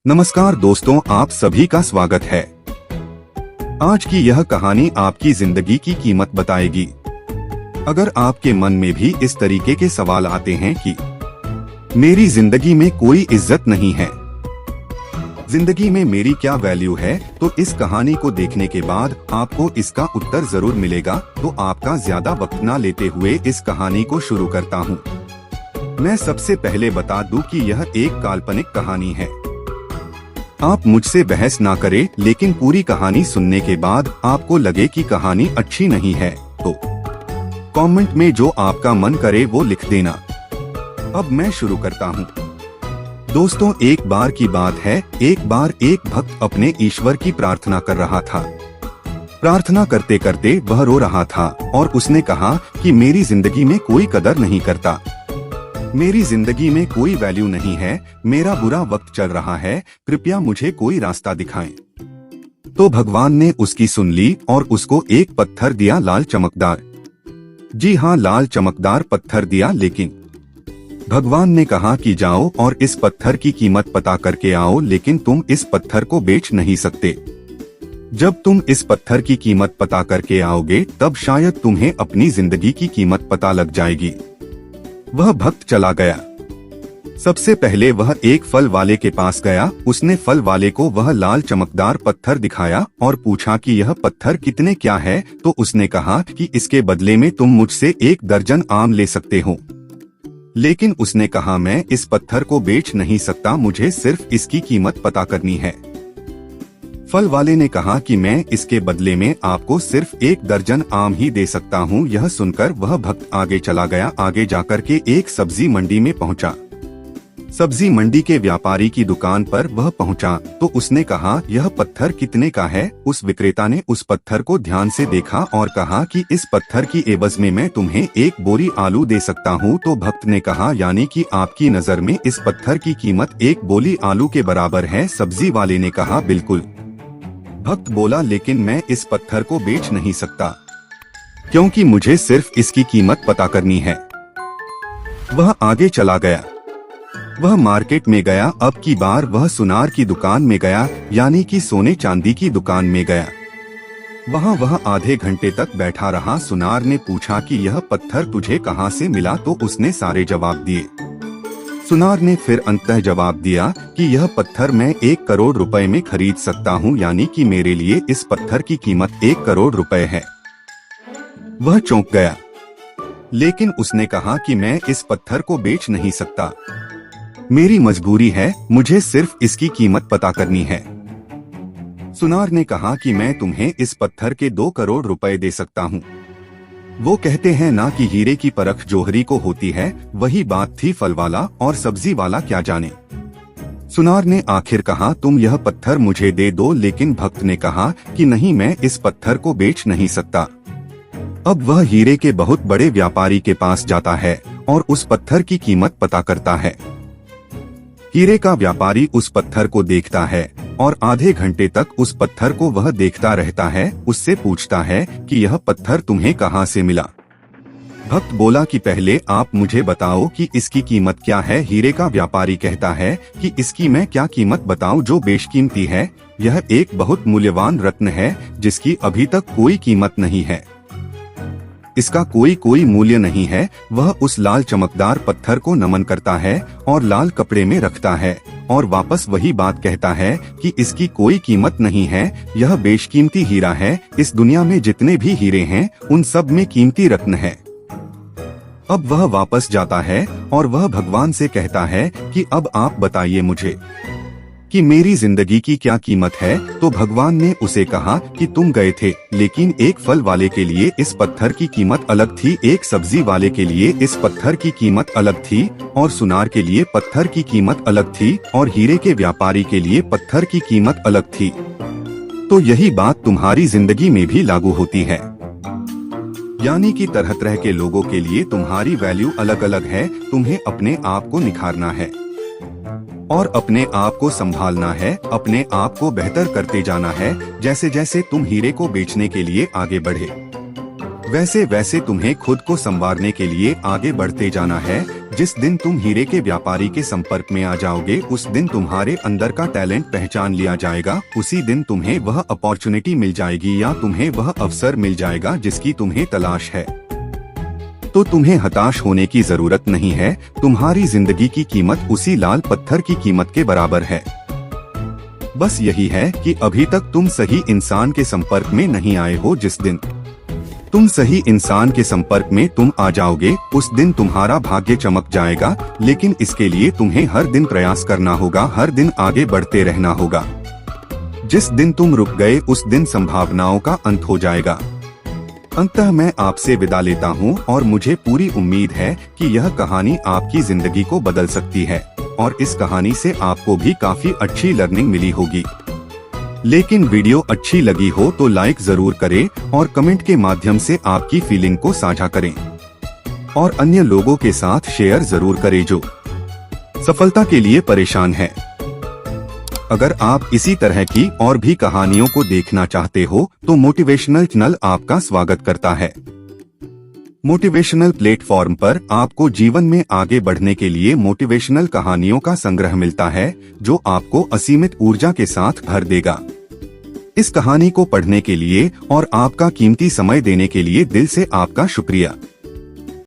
नमस्कार दोस्तों, आप सभी का स्वागत है। आज की यह कहानी आपकी जिंदगी की कीमत बताएगी। अगर आपके मन में भी इस तरीके के सवाल आते हैं कि मेरी जिंदगी में कोई इज्जत नहीं है, जिंदगी में मेरी क्या वैल्यू है, तो इस कहानी को देखने के बाद आपको इसका उत्तर जरूर मिलेगा। तो आपका ज्यादा वक्त न लेते हुए इस कहानी को शुरू करता हूँ। मैं सबसे पहले बता दूं कि यह एक काल्पनिक कहानी है। आप मुझसे बहस ना करें, लेकिन पूरी कहानी सुनने के बाद आपको लगे कि कहानी अच्छी नहीं है तो कमेंट में जो आपका मन करे वो लिख देना। अब मैं शुरू करता हूँ। दोस्तों, एक बार की बात है, एक बार एक भक्त अपने ईश्वर की प्रार्थना कर रहा था। प्रार्थना करते करते वह रो रहा था और उसने कहा कि मेरी जिंदगी में कोई कदर नहीं करता, मेरी जिंदगी में कोई वैल्यू नहीं है, मेरा बुरा वक्त चल रहा है, कृपया मुझे कोई रास्ता दिखाएं। तो भगवान ने उसकी सुन ली और उसको एक पत्थर दिया, लाल चमकदार। जी हाँ, लाल चमकदार पत्थर दिया। लेकिन भगवान ने कहा कि जाओ और इस पत्थर की कीमत पता करके आओ, लेकिन तुम इस पत्थर को बेच नहीं सकते। जब तुम इस पत्थर की कीमत पता करके आओगे तब शायद तुम्हें अपनी जिंदगी की कीमत पता लग जाएगी। वह भक्त चला गया। सबसे पहले वह एक फल वाले के पास गया। उसने फल वाले को वह लाल चमकदार पत्थर दिखाया और पूछा कि यह पत्थर कितने क्या है। तो उसने कहा कि इसके बदले में तुम मुझसे 1 दर्जन आम ले सकते हो। लेकिन उसने कहा मैं इस पत्थर को बेच नहीं सकता, मुझे सिर्फ इसकी कीमत पता करनी है। फल वाले ने कहा कि मैं इसके बदले में आपको सिर्फ 1 दर्जन आम ही दे सकता हूँ। यह सुनकर वह भक्त आगे चला गया। आगे जाकर के एक सब्जी मंडी में पहुँचा। सब्जी मंडी के व्यापारी की दुकान पर वह पहुँचा तो उसने कहा यह पत्थर कितने का है। उस विक्रेता ने उस पत्थर को ध्यान से देखा और कहा कि इस पत्थर की एवज में मैं तुम्हें 1 बोरी आलू दे सकता हूँ। तो भक्त ने कहा यानी कि आपकी नजर में इस पत्थर की कीमत 1 बोरी आलू के बराबर है। सब्जी वाले ने कहा बिल्कुल। भक्त बोला लेकिन मैं इस पत्थर को बेच नहीं सकता, क्योंकि मुझे सिर्फ इसकी कीमत पता करनी है। वह आगे चला गया। वह मार्केट में गया। अब की बार वह सुनार की दुकान में गया, यानी कि सोने चांदी की दुकान में गया। वह आधे घंटे तक बैठा रहा। सुनार ने पूछा कि यह पत्थर तुझे कहाँ से मिला, तो उसने सारे जवाब दिए। सुनार ने फिर अंततः जवाब दिया कि यह पत्थर मैं 1 करोड़ रुपए में खरीद सकता हूँ, यानी कि मेरे लिए इस पत्थर की कीमत 1 करोड़ रुपए है। वह चौंक गया, लेकिन उसने कहा कि मैं इस पत्थर को बेच नहीं सकता, मेरी मजबूरी है, मुझे सिर्फ इसकी कीमत पता करनी है। सुनार ने कहा कि मैं तुम्हें इस पत्थर के 2 करोड़ रुपए दे सकता हूँ। वो कहते हैं ना कि हीरे की परख जौहरी को होती है, वही बात थी। फल वाला और सब्जी वाला क्या जाने। सुनार ने आखिर कहा तुम यह पत्थर मुझे दे दो, लेकिन भक्त ने कहा कि नहीं, मैं इस पत्थर को बेच नहीं सकता। अब वह हीरे के बहुत बड़े व्यापारी के पास जाता है और उस पत्थर की कीमत पता करता है। हीरे का व्यापारी उस पत्थर को देखता है और आधे घंटे तक उस पत्थर को वह देखता रहता है। उससे पूछता है कि यह पत्थर तुम्हें कहाँ से मिला। भक्त बोला कि पहले आप मुझे बताओ कि इसकी कीमत क्या है। हीरे का व्यापारी कहता है कि इसकी मैं क्या कीमत बताऊं जो बेशकीमती है। यह एक बहुत मूल्यवान रत्न है जिसकी अभी तक कोई कीमत नहीं है, इसका कोई मूल्य नहीं है। वह उस लाल चमकदार पत्थर को नमन करता है और लाल कपड़े में रखता है और वापस वही बात कहता है कि इसकी कोई कीमत नहीं है, यह बेशकीमती हीरा है। इस दुनिया में जितने भी हीरे हैं उन सब में कीमती रत्न है। अब वह वापस जाता है और वह भगवान से कहता है कि अब आप बताइए मुझे कि मेरी जिंदगी की क्या कीमत है। तो भगवान ने उसे कहा कि तुम गए थे, लेकिन एक फल वाले के लिए इस पत्थर की कीमत अलग थी, एक सब्जी वाले के लिए इस पत्थर की कीमत अलग थी, और सुनार के लिए पत्थर की कीमत अलग थी, और हीरे के व्यापारी के लिए पत्थर की कीमत अलग थी। तो यही बात तुम्हारी जिंदगी में भी लागू होती है, यानी कि तरह तरह के लोगों के लिए तुम्हारी वैल्यू अलग अलग है। तुम्हें अपने आप को निखारना है और अपने आप को संभालना है, अपने आप को बेहतर करते जाना है। जैसे जैसे तुम हीरे को बेचने के लिए आगे बढ़े, वैसे वैसे तुम्हें खुद को संवारने के लिए आगे बढ़ते जाना है। जिस दिन तुम हीरे के व्यापारी के संपर्क में आ जाओगे, उस दिन तुम्हारे अंदर का टैलेंट पहचान लिया जाएगा। उसी दिन तुम्हें वह अपॉर्चुनिटी मिल जाएगी या तुम्हें वह अवसर मिल जाएगा जिसकी तुम्हें तलाश है। तो तुम्हें हताश होने की जरूरत नहीं है। तुम्हारी जिंदगी की कीमत उसी लाल पत्थर की कीमत के बराबर है। बस यही है कि अभी तक तुम सही इंसान के संपर्क में नहीं आए हो। जिस दिन तुम सही इंसान के संपर्क में तुम आ जाओगे, उस दिन तुम्हारा भाग्य चमक जाएगा। लेकिन इसके लिए तुम्हें हर दिन प्रयास करना होगा, हर दिन आगे बढ़ते रहना होगा। जिस दिन तुम रुक गए, उस दिन संभावनाओं का अंत हो जाएगा। अंततः मैं आपसे विदा लेता हूँ और मुझे पूरी उम्मीद है कि यह कहानी आपकी जिंदगी को बदल सकती है और इस कहानी से आपको भी काफी अच्छी लर्निंग मिली होगी। लेकिन वीडियो अच्छी लगी हो तो लाइक जरूर करें और कमेंट के माध्यम से आपकी फीलिंग को साझा करें और अन्य लोगों के साथ शेयर जरूर करें जो सफलता के लिए परेशान है। अगर आप इसी तरह की और भी कहानियों को देखना चाहते हो तो मोटिवेशनल चैनल आपका स्वागत करता है। मोटिवेशनल प्लेटफॉर्म पर आपको जीवन में आगे बढ़ने के लिए मोटिवेशनल कहानियों का संग्रह मिलता है जो आपको असीमित ऊर्जा के साथ भर देगा। इस कहानी को पढ़ने के लिए और आपका कीमती समय देने के लिए दिल से आपका शुक्रिया।